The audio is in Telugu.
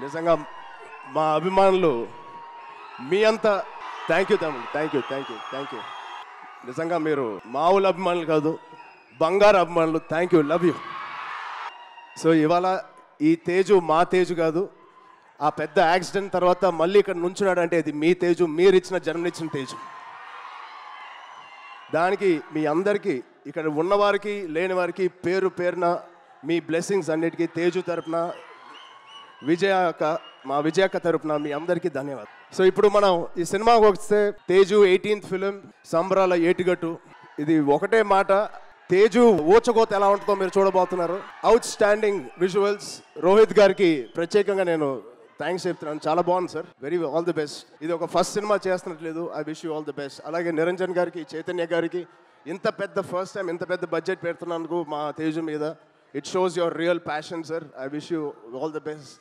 నిజంగా మా అభిమానులు మీ అంతా థ్యాంక్ యూ తమ్ముడు, థ్యాంక్ యూ. నిజంగా మీరు మామూలు అభిమానులు కాదు, బంగారు అభిమానులు. Thank you, love you. So ఇవాళ ఈ తేజు మా తేజు కాదు, ఆ పెద్ద యాక్సిడెంట్ తర్వాత మళ్ళీ ఇక్కడ నుంచున్నాడు అంటే ఇది మీ తేజు, మీరు ఇచ్చిన జన్మనిచ్చిన తేజు. దానికి మీ అందరికీ, ఇక్కడ ఉన్నవారికి లేని వారికి పేరు పేరున మీ బ్లెస్సింగ్స్ అన్నిటికీ తేజు తరపున, మా విజయక్క తరపున మీ అందరికీ ధన్యవాదాలు. సో ఇప్పుడు మనం ఈ సినిమాకి వస్తే తేజు 18th ఫిలిం సంబరాల ఏటిగట్టు. ఇది ఒకటే మాట, తేజు ఊచకోత ఎలా ఉంటుందో మీరు చూడబోతున్నారు. Out standing visuals. రోహిత్ గారికి ప్రత్యేకంగా నేను థ్యాంక్స్ చెప్తున్నాను, చాలా బాగుంది సార్, ఆల్ ది బెస్ట్. ఇది ఒక ఫస్ట్ సినిమా చేస్తున్నట్లేదు, I wish you all the best. అలాగే నిరంజన్ గారికి, చైతన్య గారికి ఇంత పెద్ద ఫస్ట్ టైం ఇంత పెద్ద బడ్జెట్ పెడుతున్నందుకు మా తేజు మీద, it shows your real passion sir. I wish you all the best.